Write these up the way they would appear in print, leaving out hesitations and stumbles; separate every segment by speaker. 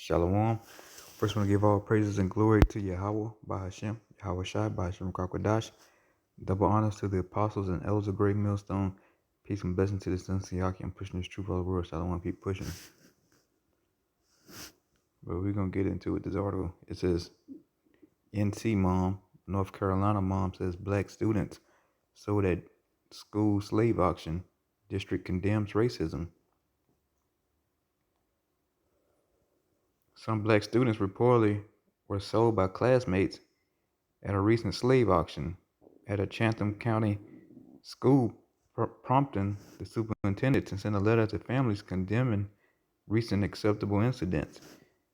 Speaker 1: Shalom. First, I want to give all praises and glory to Yahweh, Bahashem, Yahweh Shai, Bahashem Kakwadash. Double honors to the apostles and elders of Great Millstone. Peace and blessing to the sons of Yahweh. I'm pushing this truth all the world, so I don't want to keep pushing. But we're going to get into it. This article, it says, NC mom, North Carolina mom says black students sold at school slave auction. District condemns racism. Some black students reportedly were sold by classmates at a recent slave auction at a Chatham County school, prompting the superintendent to send a letter to families condemning recent acceptable incidents.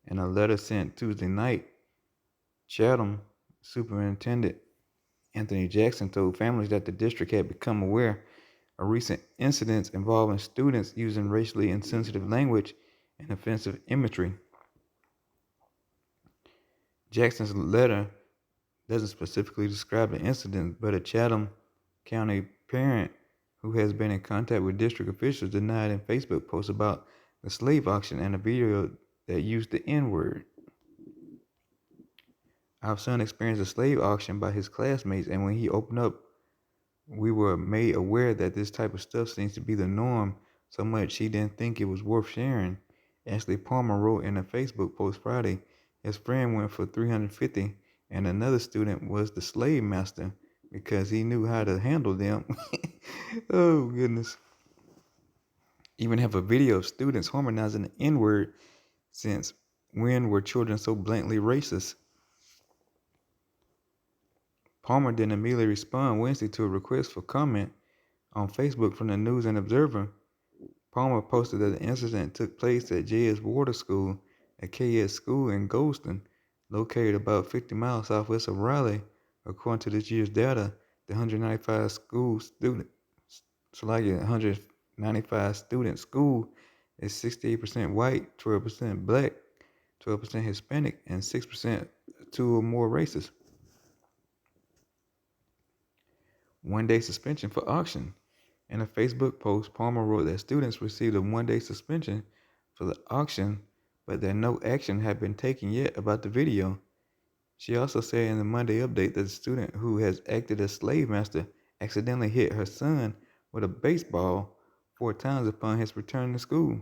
Speaker 1: In a letter sent Tuesday night, Chatham Superintendent Anthony Jackson told families that the district had become aware of recent incidents involving students using racially insensitive language and offensive imagery. Jackson's letter doesn't specifically describe the incident, but a Chatham County parent who has been in contact with district officials denied in Facebook posts about the slave auction and a video that used the N-word. Our son experienced a slave auction by his classmates, and when he opened up, we were made aware that this type of stuff seems to be the norm so much he didn't think it was worth sharing. Ashley Palmer wrote in a Facebook post Friday. His friend went for $350 and another student was the slave master because he knew how to handle them. Oh, goodness. Even have a video of students harmonizing the N-word. Since when were children so blatantly racist? Palmer didn't immediately respond Wednesday to a request for comment on Facebook from the News and Observer. Palmer posted that the incident took place at J.S. Water School, a KS school in Goldston, located about 50 miles southwest of Raleigh. According to this year's data, the 195 student school is 68% white, 12% black, 12% Hispanic, and 6% two or more races. One-day suspension for auction. In a Facebook post, Palmer wrote that students received a one-day suspension for the auction, but that no action had been taken yet about the video. She also said in the Monday update that the student who has acted as slave master accidentally hit her son with a baseball 4 times upon his return to school.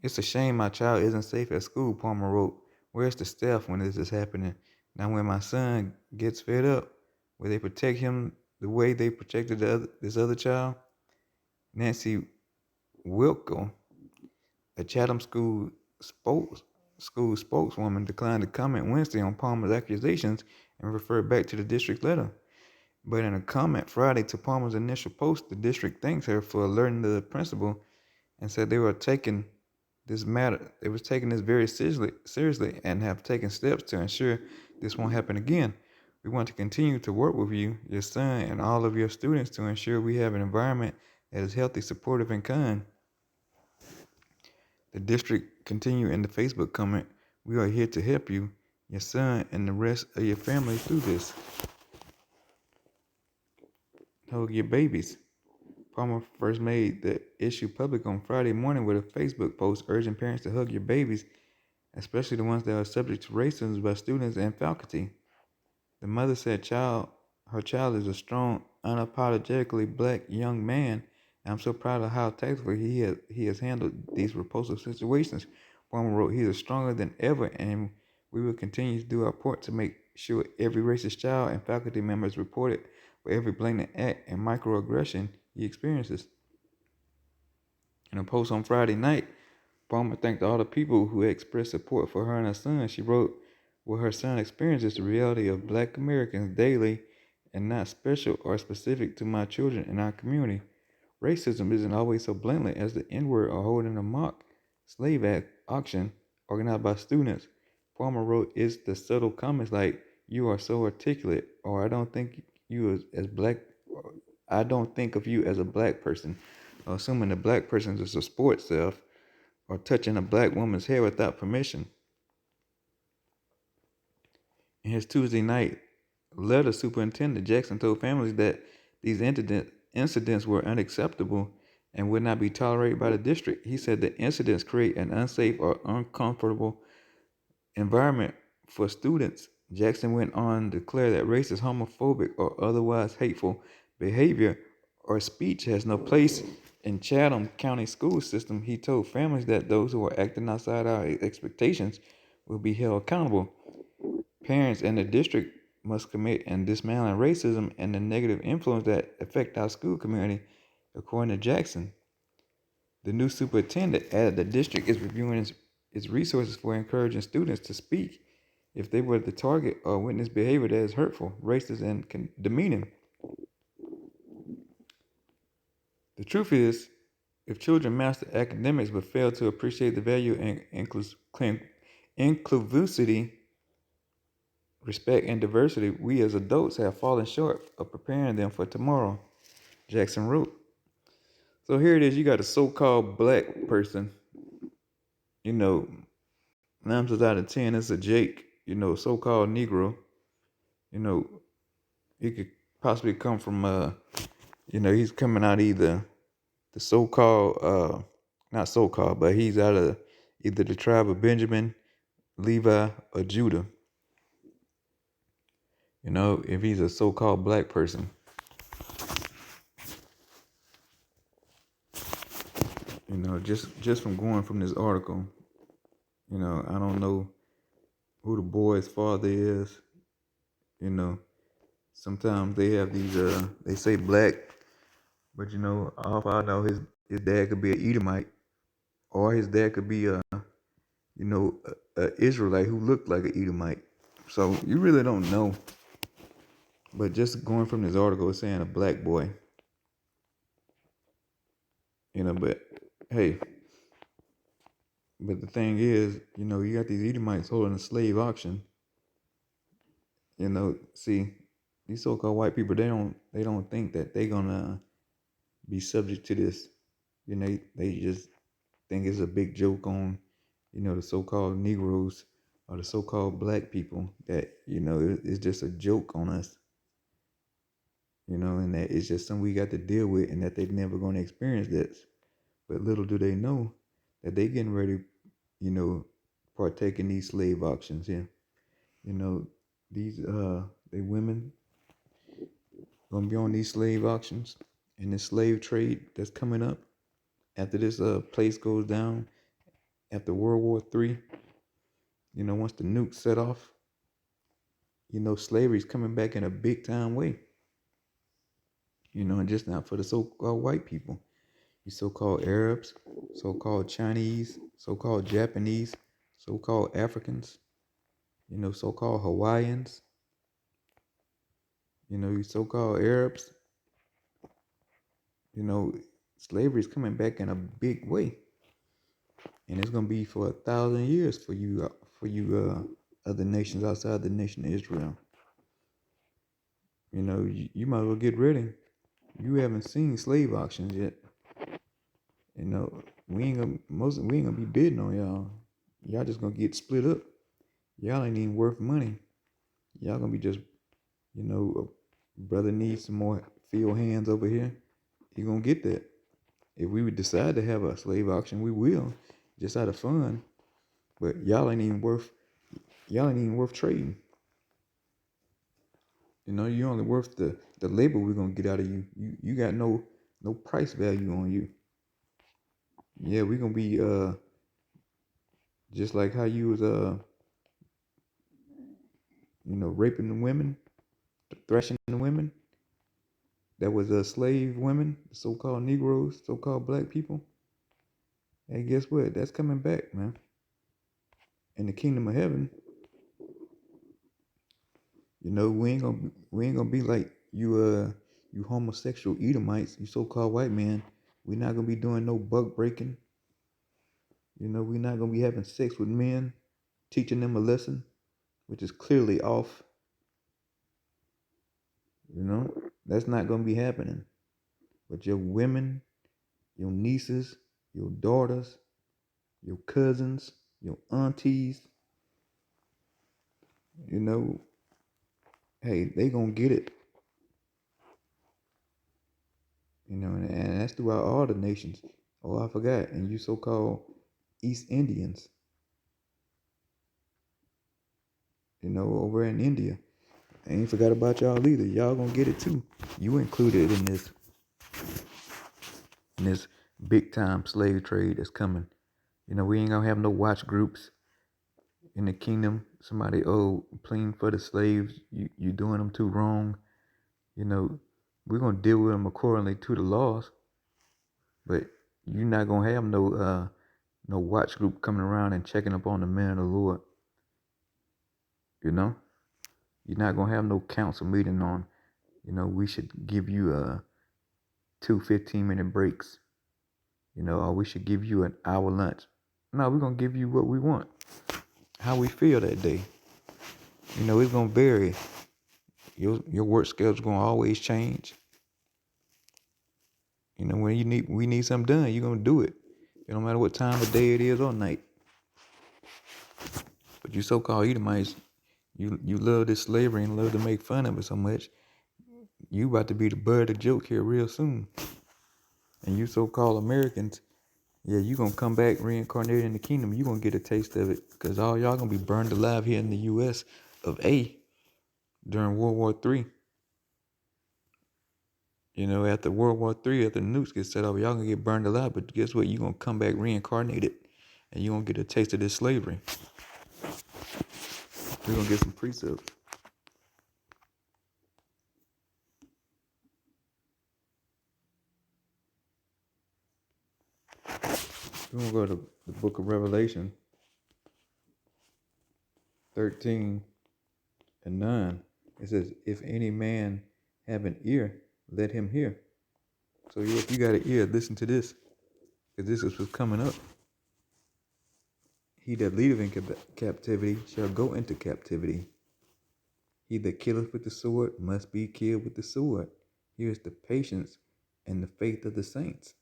Speaker 1: It's a shame my child isn't safe at school, Palmer wrote. Where's the staff when this is happening? Now when my son gets fed up, will they protect him the way they protected this other child? Nancy Wilco, a Chatham school spokeswoman, declined to comment Wednesday on Palmer's accusations and referred back to the district letter. But in a comment Friday to Palmer's initial post, the district thanks her for alerting the principal and said they were taking this very seriously and have taken steps to ensure this won't happen again. We want to continue to work with you, your son, and all of your students to ensure we have an environment that is healthy, supportive, and kind. The district continued in the Facebook comment, we are here to help you, your son, and the rest of your family through this. Hug your babies. Palmer first made the issue public on Friday morning with a Facebook post urging parents to hug your babies, especially the ones that are subject to racism by students and faculty. The mother said her child is a strong, unapologetically black young man, and I'm so proud of how tactfully he has handled these repulsive situations. Palmer wrote, he is stronger than ever, and we will continue to do our part to make sure every racist child and faculty member is reported for every blatant act and microaggression he experiences. In a post on Friday night, Palmer thanked all the people who expressed support for her and her son. She wrote, what her son experiences the reality of black Americans daily and not special or specific to my children in our community. Racism isn't always so blatantly as the N-word or holding a mock slave auction organized by students. Palmer wrote, it's the subtle comments like, you are so articulate, or I don't think of you as a black person, or assuming the black person is a sports self, or touching a black woman's hair without permission. In his Tuesday night letter, Superintendent Jackson told families that these incidents were unacceptable and would not be tolerated by the district. He said the incidents create an unsafe or uncomfortable environment for students. Jackson went on to declare that racist, homophobic, or otherwise hateful behavior or speech has no place in Chatham County school system. He told families that those who are acting outside our expectations will be held accountable. Parents and the district must commit in dismantling racism and the negative influence that affect our school community, according to Jackson. The new superintendent added the district is reviewing its resources for encouraging students to speak if they were the target or witness behavior that is hurtful, racist, and demeaning. The truth is, if children master academics but fail to appreciate the value and inclusivity, respect, and diversity, we as adults have fallen short of preparing them for tomorrow, Jackson wrote. So here it is, you got a so-called black person, you know, 9 times out of 10, it's a Jake, so-called Negro. You know, he could possibly come from, he's coming out either the so-called, not so-called, but he's out of either the tribe of Benjamin, Levi, or Judah. If he's a so-called black person. Just from going from this article, I don't know who the boy's father is. Sometimes they have these, they say black, but all I know, his dad could be an Edomite, or his dad could be a Israelite who looked like an Edomite. So you really don't know. But just going from this article, it's saying a black boy. But hey, but the thing is, you got these Edomites holding a slave auction. See, these so-called white people, they don't think that they're gonna be subject to this. They just think it's a big joke on, the so-called Negroes or the so-called black people, that, it's just a joke on us, and that it's just something we got to deal with, and that they're never going to experience this. But little do they know that they getting ready, partake in these slave auctions here. These they women gonna be on these slave auctions and this slave trade that's coming up after this place goes down, after World War III. Once the nukes set off, slavery's coming back in a big time way. And just not for the so-called white people. You so-called Arabs, so-called Chinese, so-called Japanese, so-called Africans, so-called Hawaiians, you so-called Arabs, slavery's coming back in a big way. And it's gonna be for 1,000 years for you other nations outside the nation of Israel. You might as well get ready. You haven't seen slave auctions yet. We ain't gonna be bidding on y'all. Y'all just gonna get split up. Y'all ain't even worth money. Y'all gonna be just, a brother needs some more field hands over here. He gonna get that. If we would decide to have a slave auction, we will, just out of fun. But y'all ain't even worth trading. You only worth the labor we're gonna get out of you. You got no price value on you. Yeah, we're gonna be just like how you was raping the women, thrashing the women. That was slave women, so-called Negroes, so-called black people. Hey, guess what? That's coming back, man. In the kingdom of heaven, we ain't gonna be like you homosexual Edomites, you so-called white man. We're not gonna be doing no buck breaking. We're not gonna be having sex with men, teaching them a lesson, which is clearly off. That's not gonna be happening. But your women, your nieces, your daughters, your cousins, your aunties, hey, they gonna get it. And that's throughout all the nations. Oh, I forgot. And you so-called East Indians, over in India. I ain't forgot about y'all either. Y'all gonna get it too. You included in this big time slave trade that's coming. We ain't gonna have no watch groups in the kingdom. Somebody pleading for the slaves. You doing them too wrong. We're gonna deal with them accordingly to the laws. But you're not gonna have no watch group coming around and checking up on the men of the Lord. You're not gonna have no council meeting on. We should give you 2 15-minute breaks. Or we should give you an hour lunch. No, we're gonna give you what we want, how we feel that day. It's gonna vary. Your work schedule's gonna always change. When we need something done, you're gonna do it. It don't matter what time of day it is or night. But you so-called Edomites, you love this slavery and love to make fun of it so much. You about to be the butt of the joke here real soon. And you so-called Americans, yeah, you gonna come back reincarnated in the kingdom. You gonna get a taste of it, because all y'all gonna be burned alive here in the U.S. of A during World War III. After World War III, after the nukes get set off, y'all gonna get burned alive. But guess what? You gonna come back reincarnated, and you gonna get a taste of this slavery. We're gonna get some precepts. We're gonna go to the book of Revelation 13 and 9. It says, if any man have an ear, let him hear. So yeah, if you got an ear, listen to this, because this is what's coming up. He that leadeth in captivity shall go into captivity. He that killeth with the sword must be killed with the sword. Here is the patience and the faith of the saints.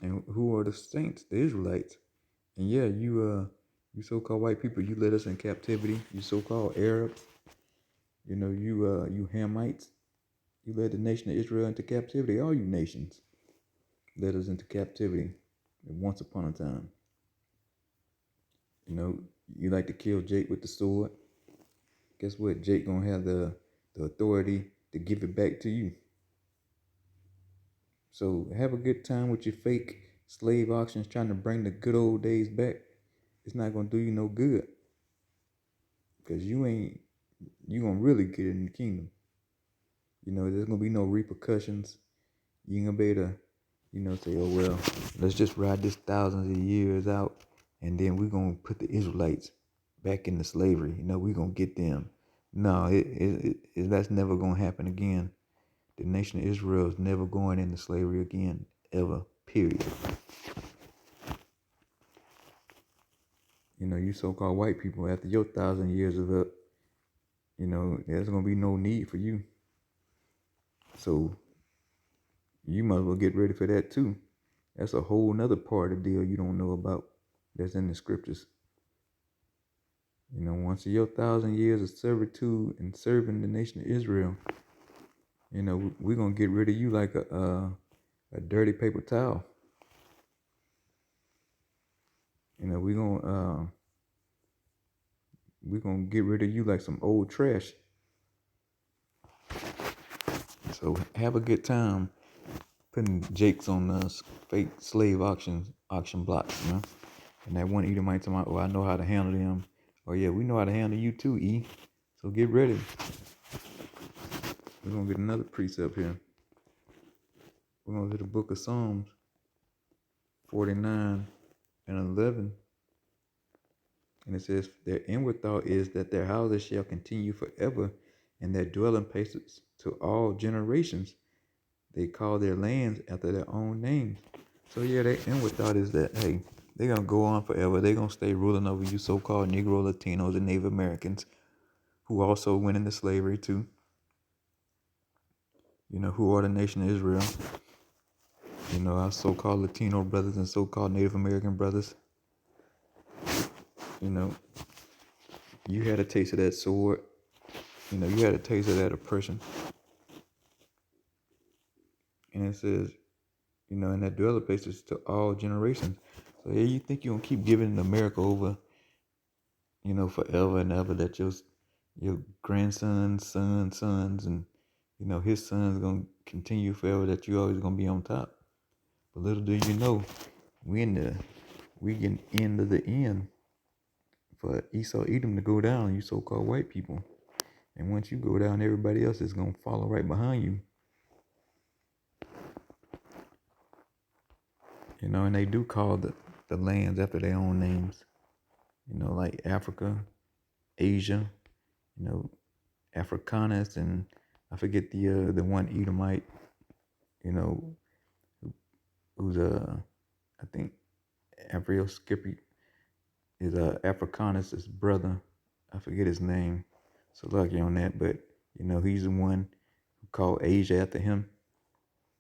Speaker 1: And who are the saints? The Israelites. And yeah, you so-called white people, you led us in captivity. You so-called Arabs, you Hamites, you led the nation of Israel into captivity. All you nations led us into captivity once upon a time. You like to kill Jake with the sword. Guess what? Jake gonna have the authority to give it back to you. So have a good time with your fake slave auctions trying to bring the good old days back. It's not gonna do you no good, because you gonna really get in the kingdom. There's gonna be no repercussions. You ain't gonna be able to, say, oh well, let's just ride this thousands of years out, and then we're gonna put the Israelites back into slavery. We're gonna get them. No, that's never gonna happen again. The nation of Israel is never going into slavery again, ever, period. You so-called white people, after your 1,000 years is up, there's going to be no need for you. So you might as well get ready for that too. That's a whole nother part of the deal you don't know about that's in the scriptures. Once your 1,000 years of servitude and serving the nation of Israel, we're going to get rid of you like a dirty paper towel. We're going to get rid of you like some old trash. So have a good time putting Jakes on fake slave auction blocks, And that one Edomite talking about, oh, I know how to handle them. Oh yeah, we know how to handle you too, E. So get ready. We're gonna get another precept here. We're gonna get the book of Psalms 49 and 11. And it says, their inward thought is that their houses shall continue forever, and their dwelling places to all generations. They call their lands after their own names. So yeah, their inward thought is that, hey, they're going to go on forever. They're going to stay ruling over you so-called Negro, Latinos, and Native Americans, who also went into slavery too. Who are the nation of Israel. Our so-called Latino brothers and so-called Native American brothers. You had a taste of that sword. You had a taste of that oppression. And it says, in that dwelling places to all generations. So yeah, you think you're gonna keep giving America over, forever and ever, that your grandsons, sons, and his son's gonna continue forever, that you always gonna be on top. But little do you know, we getting end of the end for Esau Edom to go down, you so-called white people. And once you go down, everybody else is gonna follow right behind you. And they do call the lands after their own names. Like Africa, Asia, you know, Africanus, and I forget the one Edomite, you know, who's I think Avril Skippy is Africanus' brother. I forget his name. So lucky on that, but he's the one who called Asia after him.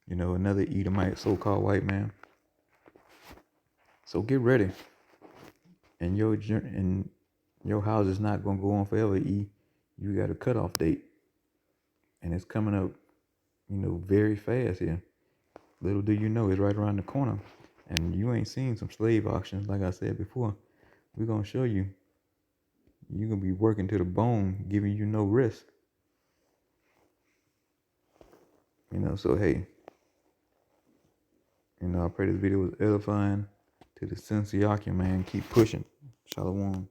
Speaker 1: Another Edomite, so-called white man. So get ready, and your house is not gonna go on forever. You got a cutoff date, and it's coming up, very fast here. Little do you know, it's right around the corner, and you ain't seen some slave auctions like I said before. We're gonna show you. You're gonna be working to the bone, giving you no rest. So hey, I pray this video was edifying to the Sensiakim, man. Keep pushing. Shalom.